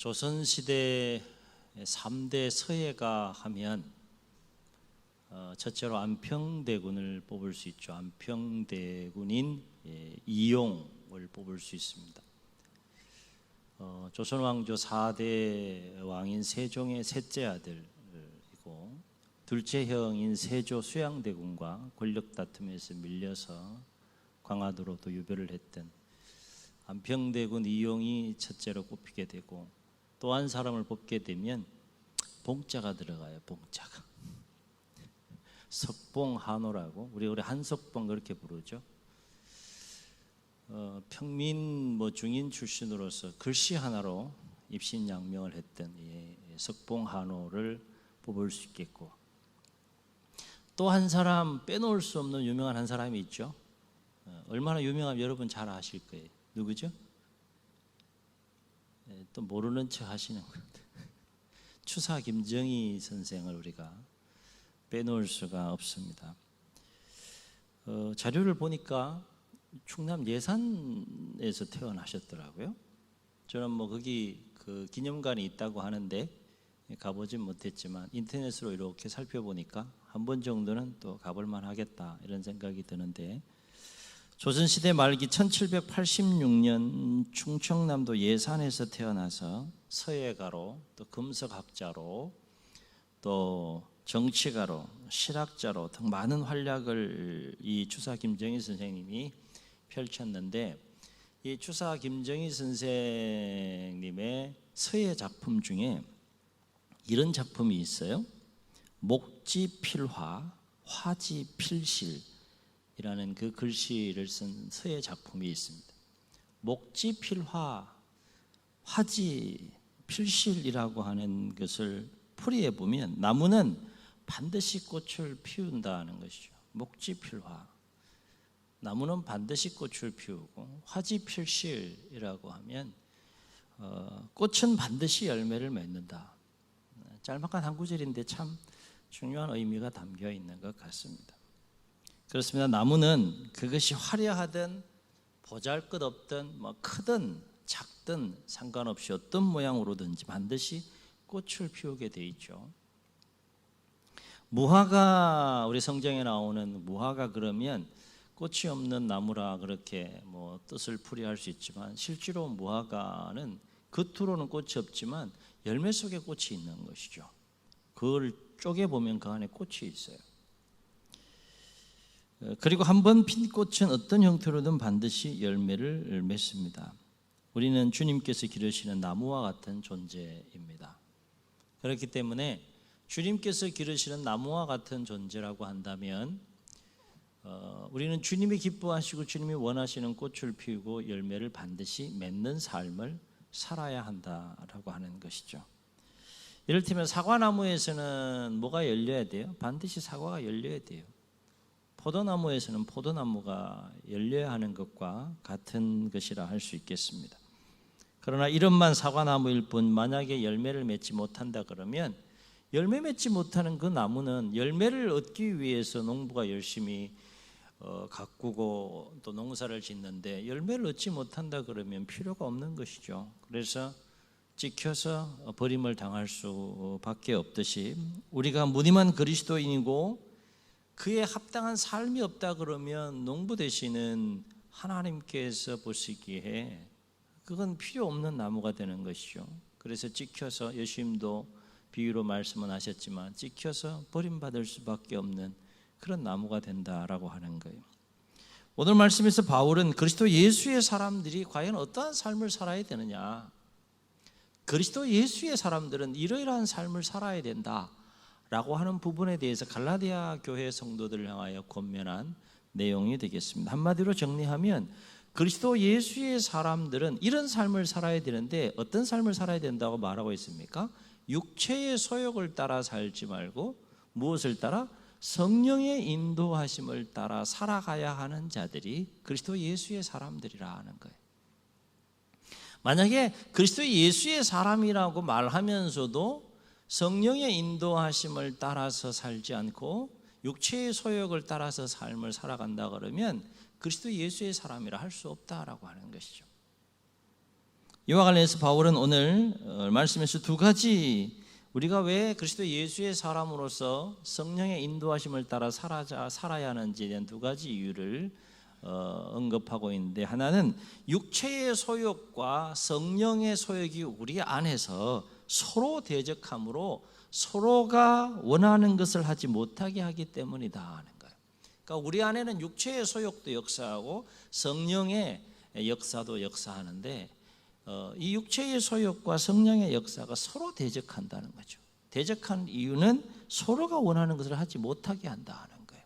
조선시대 3대 서예가 하면 첫째로 안평대군을 뽑을 수 있죠. 안평대군인 이용을 뽑을 수 있습니다. 조선왕조 4대 왕인 세종의 셋째 아들이고 둘째 형인 세조 수양대군과 권력 다툼에서 밀려서 광화도로 또 유배를 했던 안평대군 이용이 첫째로 뽑히게 되고 또 한 사람을 뽑게 되면 봉자가 들어가요. 봉자가 석봉한호라고 우리 한석봉 그렇게 부르죠. 평민 중인 출신으로서 글씨 하나로 입신양명을 했던 석봉한호를 뽑을 수 있겠고 또 한 사람 빼놓을 수 없는 유명한 한 사람이 있죠. 얼마나 유명하면 여러분 잘 아실 거예요. 누구죠? 또 모르는 척 하시는 것 같아요. 추사 김정희 선생을 우리가 빼놓을 수가 없습니다. 자료를 보니까 충남 예산에서 태어나셨더라고요. 저는 거기 그 기념관이 있다고 하는데 가보진 못했지만 인터넷으로 이렇게 살펴보니까 한 번 정도는 또 가볼만 하겠다 이런 생각이 드는데 조선시대 말기 1786년 충청남도 예산에서 태어나서 서예가로 또 금석학자로 또 정치가로 실학자로 등 많은 활약을 이 추사 김정희 선생님이 펼쳤는데 이 추사 김정희 선생님의 서예 작품 중에 이런 작품이 있어요. 목지필화, 화지필실이라는 그 글씨를 쓴 서예 작품이 있습니다. 목지필화, 화지필실이라고 하는 것을 풀이해 보면 나무는 반드시 꽃을 피운다는 것이죠. 목지필화, 나무는 반드시 꽃을 피우고 화지필실이라고 하면 꽃은 반드시 열매를 맺는다. 짤막한 한 구절인데 참 중요한 의미가 담겨 있는 것 같습니다. 그렇습니다. 나무는 그것이 화려하든 보잘것없든 크든 작든 상관없이 어떤 모양으로든지 반드시 꽃을 피우게 돼 있죠. 무화과, 우리 성경에 나오는 무화과 그러면 꽃이 없는 나무라 그렇게 뜻을 풀이할 수 있지만 실제로 무화과는 겉으로는 꽃이 없지만 열매 속에 꽃이 있는 것이죠. 그걸 쪼개보면 그 안에 꽃이 있어요. 그리고 한번 핀 꽃은 어떤 형태로든 반드시 열매를 맺습니다. 우리는 주님께서 기르시는 나무와 같은 존재입니다. 그렇기 때문에 주님께서 기르시는 나무와 같은 존재라고 한다면 우리는 주님이 기뻐하시고 주님이 원하시는 꽃을 피우고 열매를 반드시 맺는 삶을 살아야 한다라고 하는 것이죠. 이를테면 사과나무에서는 뭐가 열려야 돼요? 반드시 사과가 열려야 돼요. 포도나무에서는 포도나무가 열려야 하는 것과 같은 것이라 할 수 있겠습니다. 그러나 이름만 사과나무일 뿐 만약에 열매를 맺지 못한다 그러면 열매 맺지 못하는 그 나무는 열매를 얻기 위해서 농부가 열심히 가꾸고 또 농사를 짓는데 열매를 얻지 못한다 그러면 필요가 없는 것이죠. 그래서 찍혀서 버림을 당할 수밖에 없듯이 우리가 무늬만 그리스도인이고 그에 합당한 삶이 없다 그러면 농부 되시는 하나님께서 보시기에 그건 필요 없는 나무가 되는 것이죠. 그래서 찍혀서 예수님도 비유로 말씀은 하셨지만 찍혀서 버림받을 수밖에 없는 그런 나무가 된다라고 하는 거예요. 오늘 말씀에서 바울은 그리스도 예수의 사람들이 과연 어떠한 삶을 살아야 되느냐, 그리스도 예수의 사람들은 이러이러한 삶을 살아야 된다라고 하는 부분에 대해서 갈라디아 교회 성도들을 향하여 권면한 내용이 되겠습니다. 한마디로 정리하면 그리스도 예수의 사람들은 이런 삶을 살아야 되는데 어떤 삶을 살아야 된다고 말하고 있습니까? 육체의 소욕을 따라 살지 말고 무엇을 따라? 성령의 인도하심을 따라 살아가야 하는 자들이 그리스도 예수의 사람들이라 하는 거예요. 만약에 그리스도 예수의 사람이라고 말하면서도 성령의 인도하심을 따라서 살지 않고 육체의 소욕을 따라서 삶을 살아간다 그러면 그리스도 예수의 사람이라 할 수 없다라고 하는 것이죠. 이와 관련해서 바울은 오늘 말씀에서 두 가지, 우리가 왜 그리스도 예수의 사람으로서 성령의 인도하심을 따라 살아야 하는지에 대한 두 가지 이유를 언급하고 있는데, 하나는 육체의 소욕과 성령의 소욕이 우리 안에서 서로 대적함으로 서로가 원하는 것을 하지 못하게 하기 때문이다 하는 거예요. 그러니까 우리 안에는 육체의 소욕도 역사하고 성령의 역사도 역사하는데, 이 육체의 소욕과 성령의 역사가 서로 대적한다는 거죠. 대적한 이유는 서로가 원하는 것을 하지 못하게 한다는 거예요.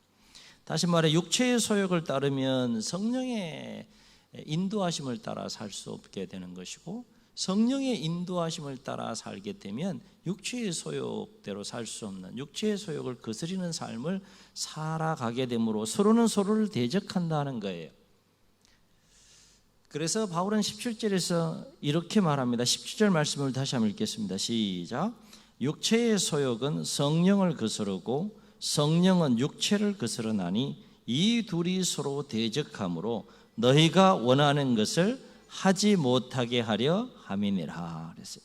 다시 말해 육체의 소욕을 따르면 성령의 인도하심을 따라 살 수 없게 되는 것이고, 성령의 인도하심을 따라 살게 되면 육체의 소욕대로 살 수 없는, 육체의 소욕을 거스리는 삶을 살아가게 되므로 서로는 서로를 대적한다는 거예요. 그래서 바울은 17절에서 이렇게 말합니다. 17절 말씀을 다시 한번 읽겠습니다. 시작. 육체의 소욕은 성령을 거스르고 성령은 육체를 거스르나니 이 둘이 서로 대적하므로 너희가 원하는 것을 하지 못하게 하려 함이니라 그랬어요.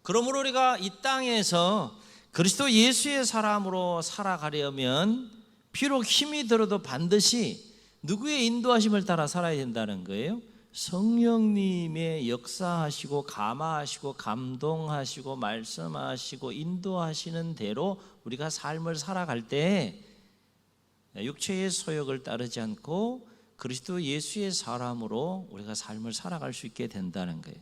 그러므로 우리가 이 땅에서 그리스도 예수의 사람으로 살아가려면 비록 힘이 들어도 반드시 누구의 인도하심을 따라 살아야 된다는 거예요? 성령님의 역사하시고 감화하시고 감동하시고 말씀하시고 인도하시는 대로 우리가 삶을 살아갈 때 육체의 소욕을 따르지 않고 그리스도 예수의 사람으로 우리가 삶을 살아갈 수 있게 된다는 거예요.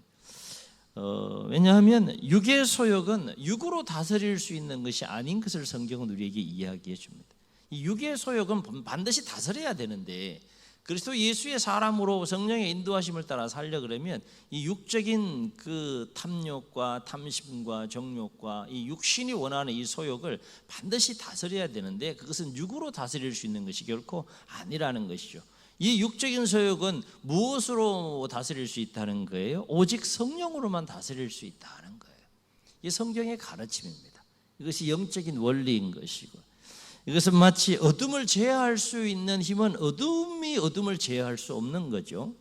왜냐하면 육의 소욕은 육으로 다스릴 수 있는 것이 아닌 것을 성경은 우리에게 이야기해 줍니다. 이 육의 소욕은 반드시 다스려야 되는데, 그리스도 예수의 사람으로 성령의 인도하심을 따라 살려 그러면 이 육적인 그 탐욕과 탐심과 정욕과 이 육신이 원하는 이 소욕을 반드시 다스려야 되는데, 그것은 육으로 다스릴 수 있는 것이 결코 아니라는 것이죠. 이 육적인 소욕은 무엇으로 다스릴 수 있다는 거예요? 오직 성령으로만 다스릴 수 있다는 거예요. 이 성경의 가르침입니다. 이것이 영적인 원리인 것이고, 이것은 마치 어둠을 제어할 수 있는 힘은 어둠이 어둠을 제어할 수 없는 거죠.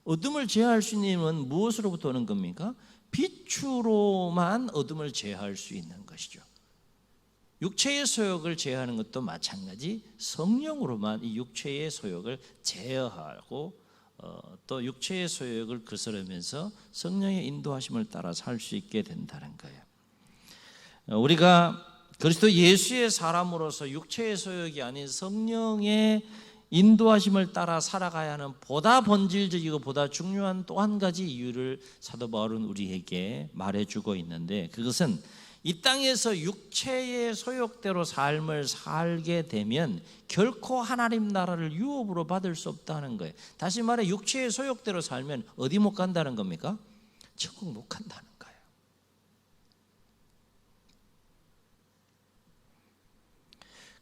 어둠을 제어할 수 있는 힘은 무엇으로부터 오는 겁니까? 빛으로만 어둠을 제어할 수 있는 것이죠. 육체의 소욕을 제어하는 것도 마찬가지, 성령으로만 이 육체의 소욕을 제어하고 또 육체의 소욕을 거스르면서 성령의 인도하심을 따라 살 수 있게 된다는 거예요. 우리가 그리스도 예수의 사람으로서 육체의 소욕이 아닌 성령의 인도하심을 따라 살아가야 하는 보다 본질적이고 보다 중요한 또 한 가지 이유를 사도 바울은 우리에게 말해주고 있는데, 그것은 이 땅에서 육체의 소욕대로 삶을 살게 되면 결코 하나님 나라를 유업으로 받을 수 없다는 거예요. 다시 말해 육체의 소욕대로 살면 어디 못 간다는 겁니까? 천국 못 간다는 거예요.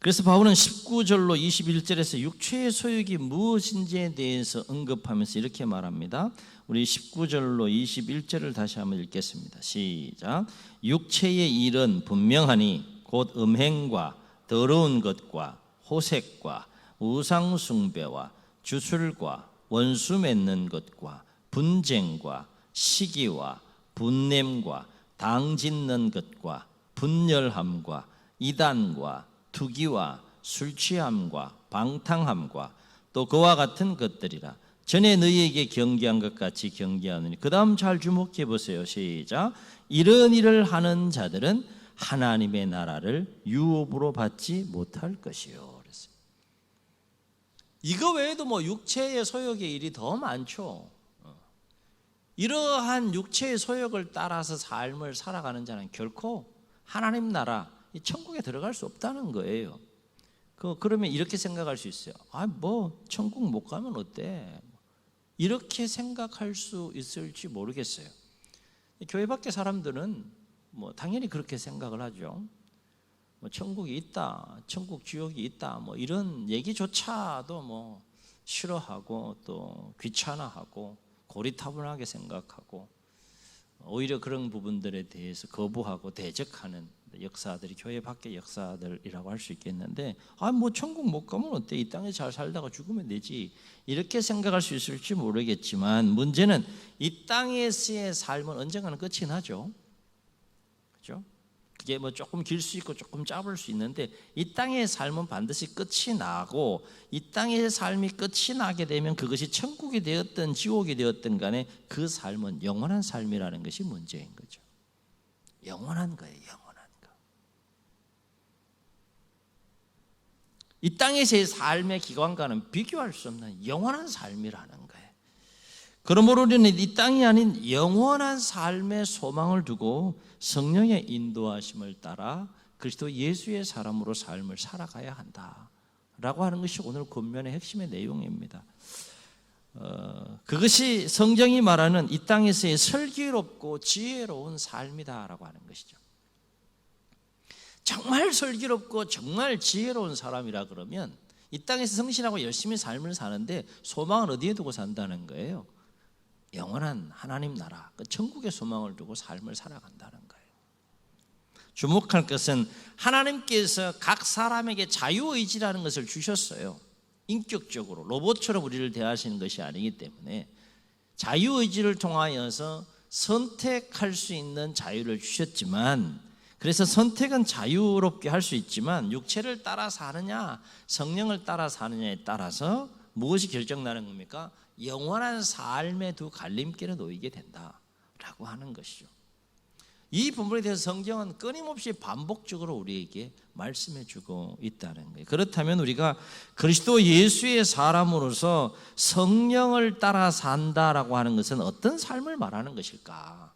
그래서 바울은 19절로 21절에서 육체의 소욕이 무엇인지에 대해서 언급하면서 이렇게 말합니다. 우리 19절로 21절을 다시 한번 읽겠습니다. 시작. 육체의 일은 분명하니 곧 음행과 더러운 것과 호색과 우상 숭배와 주술과 원수 맺는 것과 분쟁과 시기와 분냄과 당 짓는 것과 분열함과 이단과 투기와 술취함과 방탕함과 또 그와 같은 것들이라. 전에 너희에게 경계한 것 같이 경계하느니. 그 다음 잘 주목해 보세요. 시작. 이런 일을 하는 자들은 하나님의 나라를 유업으로 받지 못할 것이요. 그랬어요. 이거 외에도 뭐 육체의 소욕의 일이 더 많죠. 이러한 육체의 소욕을 따라서 삶을 살아가는 자는 결코 하나님 나라, 이 천국에 들어갈 수 없다는 거예요. 그러면 이렇게 생각할 수 있어요. 뭐 천국 못 가면 어때? 이렇게 생각할 수 있을지 모르겠어요. 교회 밖의 사람들은 뭐 당연히 그렇게 생각을 하죠. 뭐 천국이 있다, 천국 지옥이 있다, 뭐 이런 얘기조차도 뭐 싫어하고 또 귀찮아하고 고리타분하게 생각하고 오히려 그런 부분들에 대해서 거부하고 대적하는 역사들이 교회 밖의 역사들이라고 할 수 있겠는데, 뭐 천국 못 가면 어때? 이 땅에 잘 살다가 죽으면 되지, 이렇게 생각할 수 있을지 모르겠지만, 문제는 이 땅에서의 삶은 언젠가는 끝이 나죠. 그죠? 그게 뭐 조금 길 수 있고 조금 짧을 수 있는데, 이 땅의 삶은 반드시 끝이 나고, 이 땅의 삶이 끝이 나게 되면 그것이 천국이 되었든 지옥이 되었든 간에 그 삶은 영원한 삶이라는 것이 문제인 거죠. 영원한 거예요, 영원한 거. 이 땅에서의 삶의 기간과는 비교할 수 없는 영원한 삶이라는 거예요. 그러므로 우리는 이 땅이 아닌 영원한 삶의 소망을 두고 성령의 인도하심을 따라 그리스도 예수의 사람으로 삶을 살아가야 한다라고 하는 것이 오늘 권면의 핵심의 내용입니다. 그것이 성경이 말하는 이 땅에서의 슬기롭고 지혜로운 삶이다라고 하는 것이죠. 정말 슬기롭고 정말 지혜로운 사람이라 그러면 이 땅에서 성실하고 열심히 삶을 사는데 소망을 어디에 두고 산다는 거예요? 영원한 하나님 나라, 그 천국의 소망을 두고 삶을 살아간다는 거예요. 주목할 것은 하나님께서 각 사람에게 자유의지라는 것을 주셨어요. 인격적으로 로봇처럼 우리를 대하시는 것이 아니기 때문에 자유의지를 통하여서 선택할 수 있는 자유를 주셨지만, 그래서 선택은 자유롭게 할 수 있지만 육체를 따라 사느냐 성령을 따라 사느냐에 따라서 무엇이 결정나는 겁니까? 영원한 삶의 두 갈림길에 놓이게 된다라고 하는 것이죠. 이 부분에 대해서 성경은 끊임없이 반복적으로 우리에게 말씀해 주고 있다는 거예요. 그렇다면 우리가 그리스도 예수의 사람으로서 성령을 따라 산다라고 하는 것은 어떤 삶을 말하는 것일까?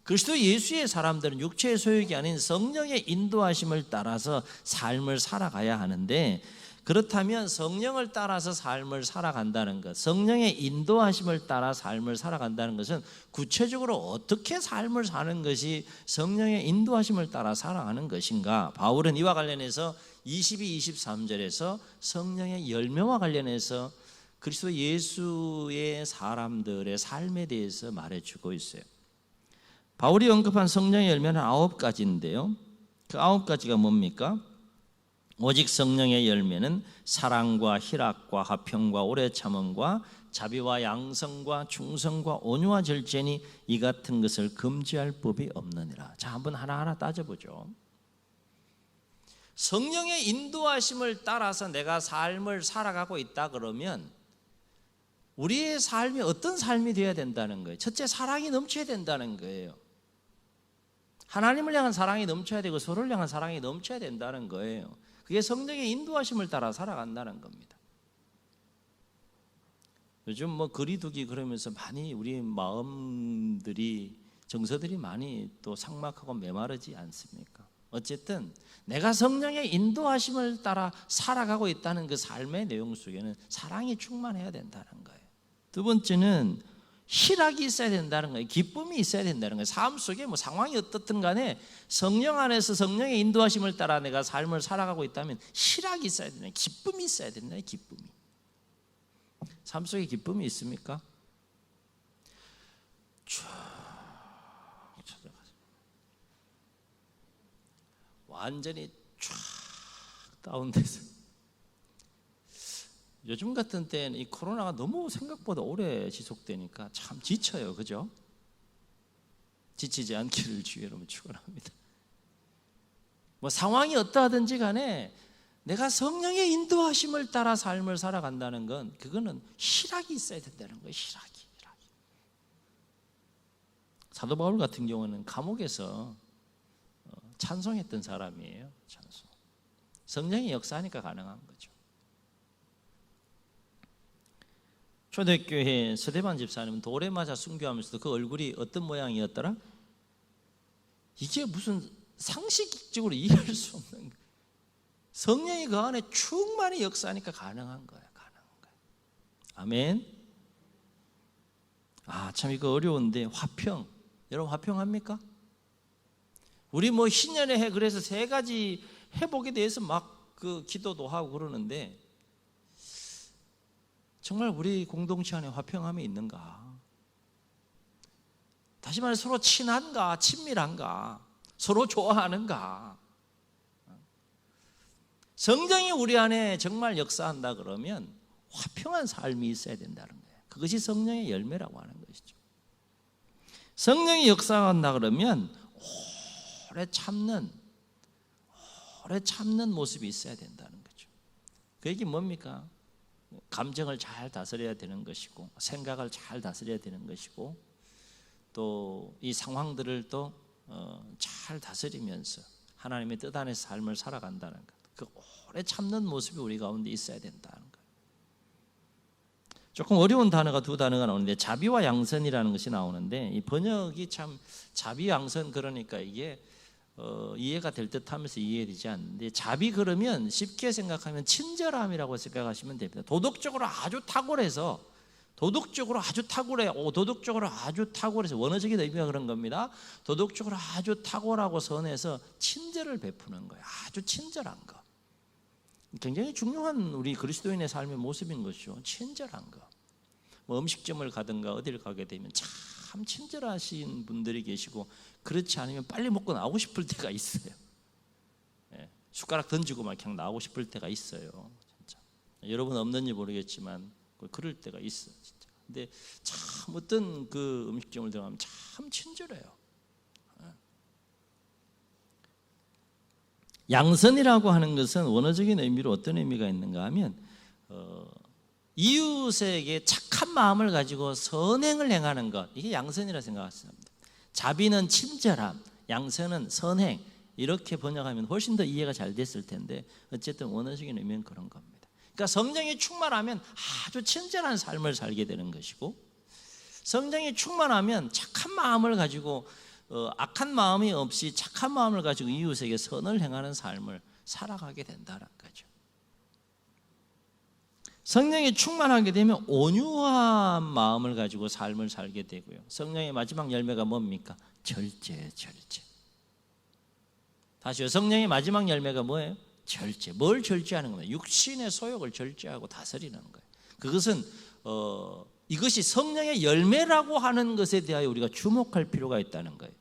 그리스도 예수의 사람들은 육체의 소욕이 아닌 성령의 인도하심을 따라서 삶을 살아가야 하는데, 그렇다면 성령을 따라서 삶을 살아간다는 것, 성령의 인도하심을 따라 삶을 살아간다는 것은 구체적으로 어떻게 삶을 사는 것이 성령의 인도하심을 따라 살아가는 것인가? 바울은 이와 관련해서 22, 23절에서 성령의 열매와 관련해서 그리스도 예수의 사람들의 삶에 대해서 말해주고 있어요. 바울이 언급한 성령의 열매는 9가지인데요. 그 9가지가 뭡니까? 오직 성령의 열매는 사랑과 희락과 화평과 오래 참음과 자비와 양성과 충성과 온유와 절제니 이 같은 것을 금지할 법이 없느니라. 자, 한번 하나하나 따져보죠. 성령의 인도하심을 따라서 내가 삶을 살아가고 있다 그러면 우리의 삶이 어떤 삶이 되어야 된다는 거예요? 첫째, 사랑이 넘쳐야 된다는 거예요. 하나님을 향한 사랑이 넘쳐야 되고 서로를 향한 사랑이 넘쳐야 된다는 거예요. 그게 성령의 인도하심을 따라 살아간다는 겁니다. 요즘 뭐 거리두기 그러면서 많이 우리 마음들이, 정서들이 많이 또 삭막하고 메마르지 않습니까? 어쨌든 내가 성령의 인도하심을 따라 살아가고 있다는 그 삶의 내용 속에는 사랑이 충만해야 된다는 거예요. 두 번째는 희락이 있어야 된다는 거예요. 기쁨이 있어야 된다는 거예요. 삶 속에 뭐 상황이 어떻든 간에 성령 안에서 성령의 인도하심을 따라 내가 삶을 살아가고 있다면 희락이 있어야 된다. 기쁨이 있어야 된다. 기쁨이. 삶 속에 기쁨이 있습니까? 쭉 찾아가서 완전히 쫙 다운돼서, 요즘 같은 때는 이 코로나가 너무 생각보다 오래 지속되니까 참 지쳐요. 그죠? 지치지 않기를 주의 이름으로 축원합니다. 뭐 상황이 어떠하든지 간에 내가 성령의 인도하심을 따라 삶을 살아간다는 건, 그거는 희락이 있어야 된다는 거예요. 희락이. 사도 바울 같은 경우는 감옥에서 찬송했던 사람이에요. 찬송. 성령이 역사하니까 가능한 거죠. 초대교회 서대반 집사님은 돌에 맞아 순교하면서도 그 얼굴이 어떤 모양이었더라? 이게 무슨 상식적으로 이해할 수 없는 거예요. 성령이 그 안에 충만히 역사하니까 가능한 거예요. 아멘. 참 이거 어려운데, 화평. 여러분 화평합니까? 우리 뭐 신년의 해 그래서 3가지 회복에 대해서 막 그 기도도 하고 그러는데, 정말 우리 공동체 안에 화평함이 있는가? 다시 말해 서로 친한가, 친밀한가, 서로 좋아하는가. 성령이 우리 안에 정말 역사한다 그러면 화평한 삶이 있어야 된다는 거예요. 그것이 성령의 열매라고 하는 것이죠. 성령이 역사한다 그러면 오래 참는 모습이 있어야 된다는 거죠. 그 얘기 뭡니까? 감정을 잘 다스려야 되는 것이고, 생각을 잘 다스려야 되는 것이고, 또 이 상황들을 또 잘 다스리면서 하나님의 뜻 안에서 삶을 살아간다는 것, 그 오래 참는 모습이 우리 가운데 있어야 된다는 거예요. 조금 어려운 단어가 두 단어가 나오는데, 자비와 양선이라는 것이 나오는데, 이 번역이 참 자비 양선, 그러니까 이게 이해가 될 듯하면서 이해되지 않는데, 자비 그러면 쉽게 생각하면 친절함이라고 생각하시면 됩니다. 도덕적으로 아주 탁월해서 원어적인 의미가 그런 겁니다. 도덕적으로 아주 탁월하고 선해서 친절을 베푸는 거예요. 아주 친절한 거. 굉장히 중요한 우리 그리스도인의 삶의 모습인 것이죠. 친절한 거. 뭐 음식점을 가든가 어디를 가게 되면 참 친절하신 분들이 계시고, 그렇지 않으면 빨리 먹고 나오고 싶을 때가 있어요. 숟가락 던지고 막 그냥 나오고 싶을 때가 있어요. 진짜. 여러분 없는지 모르겠지만 그럴 때가 있어요. 진짜. 근데 참 어떤 그 음식점을 들어가면 참 친절해요. 양선이라고 하는 것은 원어적인 의미로 어떤 의미가 있는가 하면 이웃에게 착한 마음을 가지고 선행을 행하는 것, 이게 양선이라 생각합니다. 자비는 친절함, 양선은 선행, 이렇게 번역하면 훨씬 더 이해가 잘 됐을 텐데, 어쨌든 원어적인 의미는 그런 겁니다. 그러니까 성령이 충만하면 아주 친절한 삶을 살게 되는 것이고, 성령이 충만하면 착한 마음을 가지고 악한 마음이 없이 착한 마음을 가지고 이웃에게 선을 행하는 삶을 살아가게 된다는 거죠. 성령이 충만하게 되면 온유한 마음을 가지고 삶을 살게 되고요. 성령의 마지막 열매가 뭡니까? 절제. 다시요. 성령의 마지막 열매가 뭐예요? 절제. 뭘 절제하는 겁니까? 육신의 소욕을 절제하고 다스리는 거예요. 그것은 이것이 성령의 열매라고 하는 것에 대하여 우리가 주목할 필요가 있다는 거예요.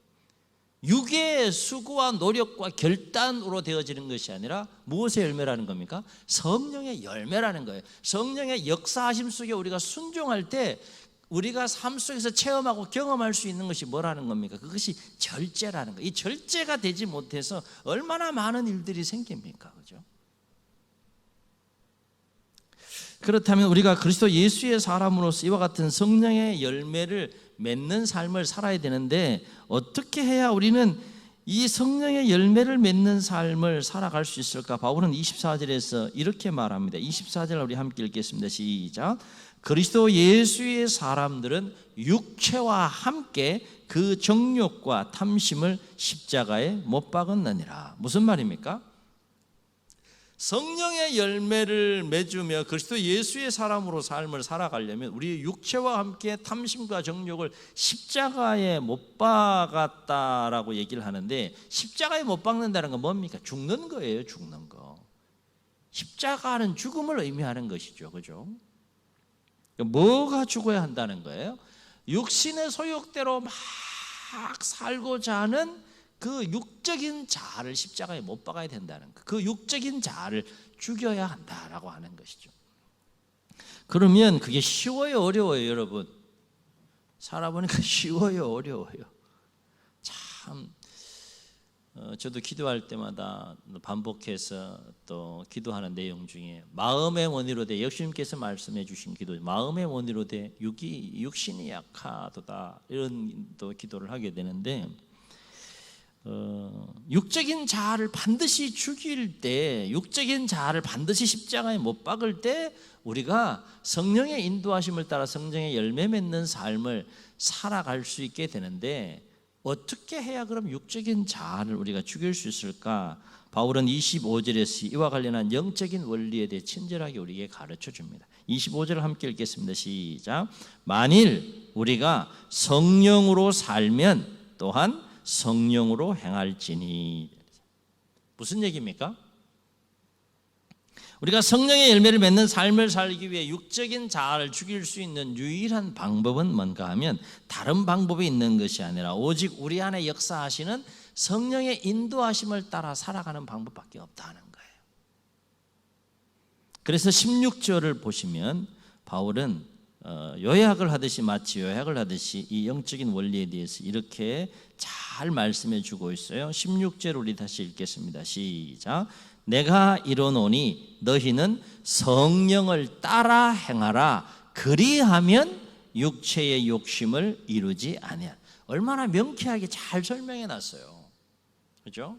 육의 수고와 노력과 결단으로 되어지는 것이 아니라 무엇의 열매라는 겁니까? 성령의 열매라는 거예요. 성령의 역사하심 속에 우리가 순종할 때 우리가 삶 속에서 체험하고 경험할 수 있는 것이 뭐라는 겁니까? 그것이 절제라는 거예요. 이 절제가 되지 못해서 얼마나 많은 일들이 생깁니까? 그죠? 그렇다면 우리가 그리스도 예수의 사람으로서 이와 같은 성령의 열매를 맺는 삶을 살아야 되는데, 어떻게 해야 우리는 이 성령의 열매를 맺는 삶을 살아갈 수 있을까? 바울은 24절에서 이렇게 말합니다. 24절 우리 함께 읽겠습니다. 시작. 그리스도 예수의 사람들은 육체와 함께 그 정욕과 탐심을 십자가에 못 박았느니라. 무슨 말입니까? 성령의 열매를 맺으며 그리스도 예수의 사람으로 삶을 살아가려면 우리 육체와 함께 탐심과 정욕을 십자가에 못 박았다라고 얘기를 하는데, 십자가에 못 박는다는 건 뭡니까? 죽는 거예요. 죽는 거. 십자가는 죽음을 의미하는 것이죠. 그죠? 뭐가 죽어야 한다는 거예요? 육신의 소욕대로 막 살고자 하는 그 육적인 자아를 십자가에 못 박아야 된다는 거. 그 육적인 자아를 죽여야 한다라고 하는 것이죠. 그러면 그게 쉬워요, 어려워요, 여러분? 살아보니까 쉬워요, 어려워요? 참 저도 기도할 때마다 반복해서 또 기도하는 내용 중에 마음의 원의로 돼, 예수님께서 말씀해 주신 기도, 마음의 원의로 돼 육신이 약하도다, 이런 또 기도를 하게 되는데, 육적인 자아를 반드시 죽일 때, 육적인 자아를 반드시 십자가에 못 박을 때 우리가 성령의 인도하심을 따라 성령의 열매 맺는 삶을 살아갈 수 있게 되는데, 어떻게 해야 그럼 육적인 자아를 우리가 죽일 수 있을까? 바울은 25절에서 이와 관련한 영적인 원리에 대해 친절하게 우리에게 가르쳐 줍니다. 25절을 함께 읽겠습니다. 시작. 만일 우리가 성령으로 살면 또한 성령으로 행할지니. 무슨 얘기입니까? 우리가 성령의 열매를 맺는 삶을 살기 위해 육적인 자아를 죽일 수 있는 유일한 방법은 뭔가 하면 다른 방법이 있는 것이 아니라 오직 우리 안에 역사하시는 성령의 인도하심을 따라 살아가는 방법밖에 없다는 거예요. 그래서 16절을 보시면 바울은 요약을 하듯이 마치 요약을 하듯이 이 영적인 원리에 대해서 이렇게 잘 말씀해 주고 있어요. 16절 우리 다시 읽겠습니다. 시작. 내가 이르노니 너희는 성령을 따라 행하라. 그리하면 육체의 욕심을 이루지 아니하라. 얼마나 명쾌하게 잘 설명해 놨어요. 그렇죠?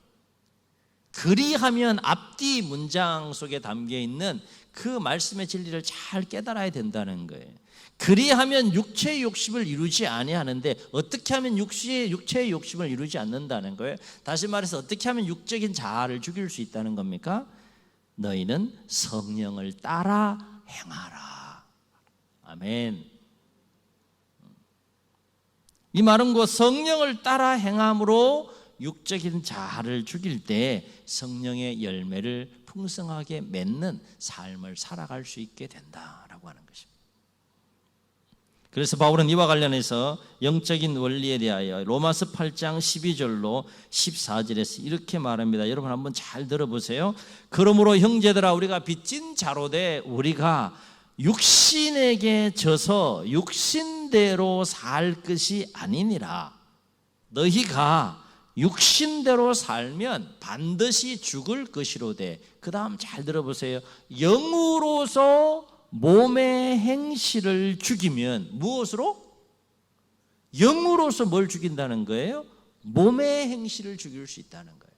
그리하면 앞뒤 문장 속에 담겨 있는 그 말씀의 진리를 잘 깨달아야 된다는 거예요. 그리하면 육체의 욕심을 이루지 아니하는데 어떻게 하면 육체의 욕심을 이루지 않는다는 거예요? 다시 말해서 어떻게 하면 육적인 자아를 죽일 수 있다는 겁니까? 너희는 성령을 따라 행하라. 아멘. 이 말은 곧 성령을 따라 행함으로 육적인 자아를 죽일 때 성령의 열매를 풍성하게 맺는 삶을 살아갈 수 있게 된다라고 하는 것입니다. 그래서 바울은 이와 관련해서 영적인 원리에 대하여 로마서 8장 12절로 14절에서 이렇게 말합니다. 여러분 한번 잘 들어보세요. 그러므로 형제들아 우리가 빚진 자로 돼 우리가 육신에게 져서 육신대로 살 것이 아니니라. 너희가 육신대로 살면 반드시 죽을 것이로되. 그 다음 잘 들어보세요. 영으로서 몸의 행실을 죽이면 무엇으로? 영으로서 뭘 죽인다는 거예요? 몸의 행실을 죽일 수 있다는 거예요.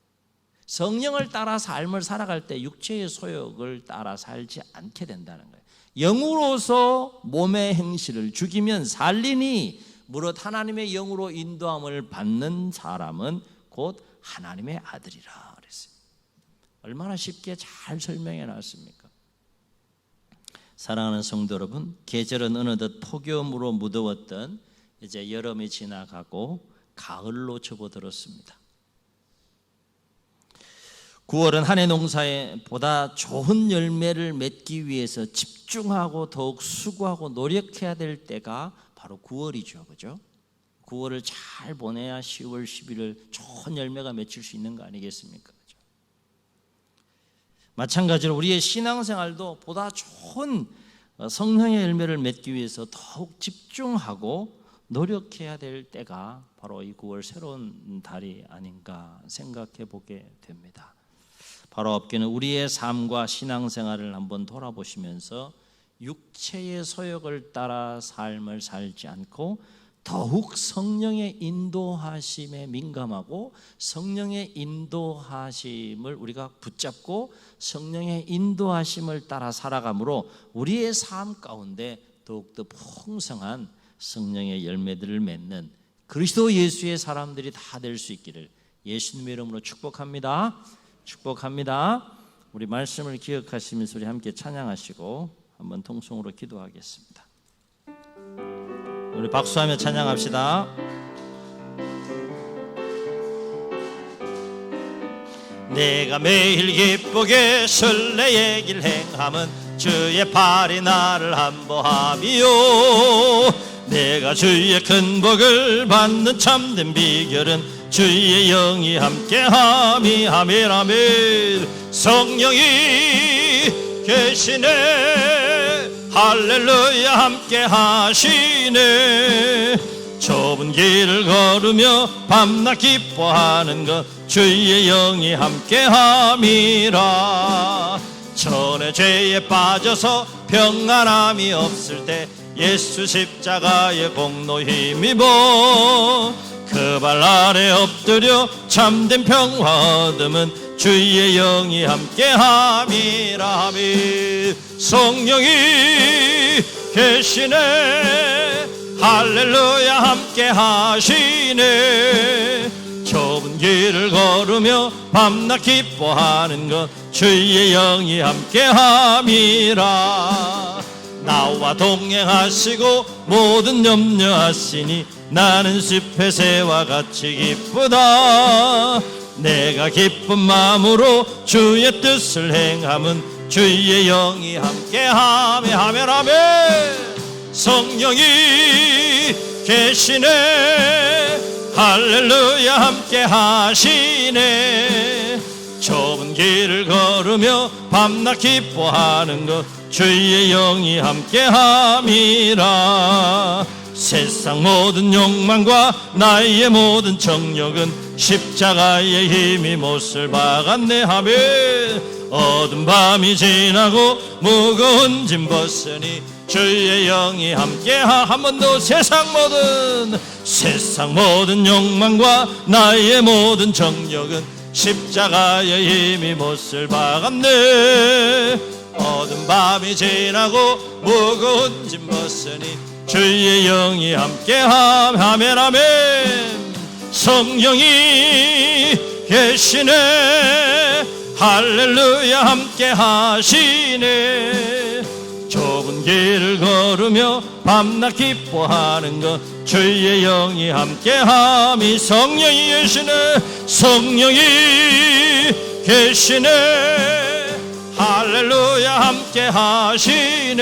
성령을 따라 삶을 살아갈 때 육체의 소욕을 따라 살지 않게 된다는 거예요. 영으로서 몸의 행실을 죽이면 살리니 무릇 하나님의 영으로 인도함을 받는 사람은 곧 하나님의 아들이라 그랬어요. 얼마나 쉽게 잘 설명해 놨습니까? 사랑하는 성도 여러분, 계절은 어느덧 폭염으로 무더웠던 이제 여름이 지나가고 가을로 접어들었습니다. 9월은 한 해 농사에 보다 좋은 열매를 맺기 위해서 집중하고 더욱 수고하고 노력해야 될 때가 바로 9월이죠. 그죠? 9월을 잘 보내야 10월, 11월 좋은 열매가 맺힐 수 있는 거 아니겠습니까? 그죠? 마찬가지로 우리의 신앙생활도 보다 좋은 성령의 열매를 맺기 위해서 더욱 집중하고 노력해야 될 때가 바로 이 9월 새로운 달이 아닌가 생각해 보게 됩니다. 바로 업계는 우리의 삶과 신앙생활을 한번 돌아보시면서 육체의 소욕을 따라 삶을 살지 않고 더욱 성령의 인도하심에 민감하고 성령의 인도하심을 우리가 붙잡고 성령의 인도하심을 따라 살아가므로 우리의 삶 가운데 더욱더 풍성한 성령의 열매들을 맺는 그리스도 예수의 사람들이 다 될 수 있기를 예수님의 이름으로 축복합니다. 축복합니다. 우리 말씀을 기억하시면서 우리 함께 찬양하시고 한번 통성으로 기도하겠습니다. 우리 박수하며 찬양합시다. 내가 매일 기쁘게 설레의 길 행함은 주의 팔이 나를 안보함이요 내가 주의 큰 복을 받는 참된 비결은 주의 영이 함께함이 아멘 아멘. 성령이 계시네 할렐루야 함께 하시네. 좁은 길을 걸으며 밤낮 기뻐하는 것 주의 영이 함께 함이라. 전에 죄에 빠져서 평안함이 없을 때 예수 십자가의 공로 힘입어 그 발 아래 엎드려 참된 평화 얻음은 주의 영이 함께 함이라 하미. 성령이 계시네 할렐루야 함께 하시네. 좁은 길을 걸으며 밤낮 기뻐하는 것 주의 영이 함께 함이라. 나와 동행하시고 모든 염려하시니 나는 숲의 새와 같이 기쁘다. 내가 기쁜 마음으로 주의 뜻을 행함은 주의 영이 함께하며 하면 아멘. 성령이 계시네. 할렐루야 함께 하시네. 좁은 길을 걸으며 밤낮 기뻐하는 것 주의 영이 함께 함이라. 세상 모든 욕망과 나의 모든 정욕은 십자가의 힘이 못을 박았네 하면 어두운 밤이 지나고 무거운 짐 벗으니 주의 영이 함께하. 한 번 더. 세상 모든 욕망과 나의 모든 정욕은 십자가의 힘이 못을 박았네. 어두운 밤이 지나고 무거운 짐 벗으니 주의 영이 함께함. 아멘 아멘. 성령이 계시네. 할렐루야 함께 하시네. 좁은 길을 걸으며 밤낮 기뻐하는 것 주의 영이 함께함이. 성령이 계시네. 성령이 계시네. 할렐루야 함께 하시네.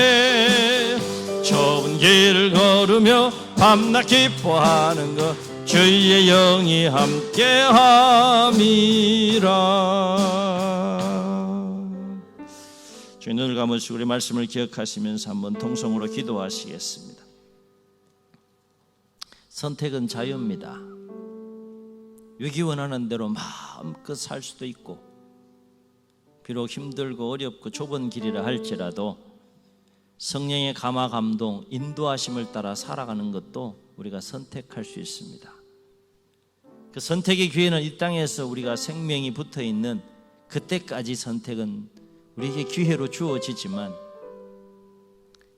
좁은 길을 걸으며 밤낮 기뻐하는 것 주의 영이 함께함이라. 주님 눈을 감으시고 우리 말씀을 기억하시면서 한번 통성으로 기도하시겠습니다. 선택은 자유입니다. 위기 원하는 대로 마음껏 살 수도 있고, 비록 힘들고 어렵고 좁은 길이라 할지라도 성령의 감화 감동 인도하심을 따라 살아가는 것도 우리가 선택할 수 있습니다. 그 선택의 기회는 이 땅에서 우리가 생명이 붙어있는 그때까지 선택은 우리에게 기회로 주어지지만,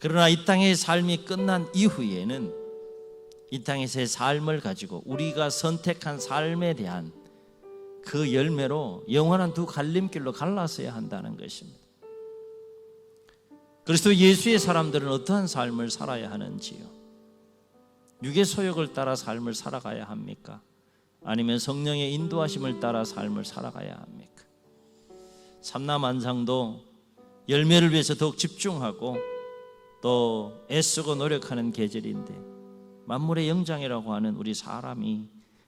그러나 이 땅의 삶이 끝난 이후에는 이 땅에서의 삶을 가지고 우리가 선택한 삶에 대한 그 열매로 영원한 두 갈림길로 갈라서야 한다는 것입니다. 그리스도 예수의 사람들은 어떠한 삶을 살아야 하는지요? 육의 소욕을 따라 삶을 살아가야 합니까? 아니면 성령의 인도하심을 따라 삶을 살아가야 합니까? 삼라만상도 열매를 위해서 더욱 집중하고 또 애쓰고 노력하는 계절인데, 만물의 영장이라고 하는 우리 사람이,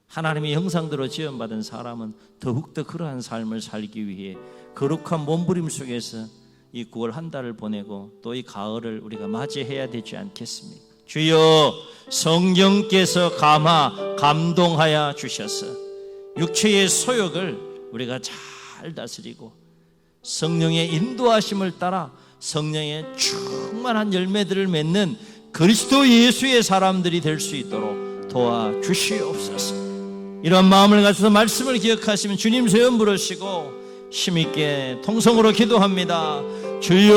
하나님의 형상대로 지음받은 사람은 더욱더 그러한 삶을 살기 위해 거룩한 몸부림 속에서 이 9월 한 달을 보내고 또 이 가을을 우리가 맞이해야 되지 않겠습니까? 주여, 성령께서 감동하여 주셔서 육체의 소욕을 우리가 잘 다스리고 성령의 인도하심을 따라 성령의 충만한 열매들을 맺는 그리스도 예수의 사람들이 될 수 있도록 도와주시옵소서. 이런 마음을 가져서 말씀을 기억하시면 주님 소원 부르시고 힘있게 통성으로 기도합니다. 주여.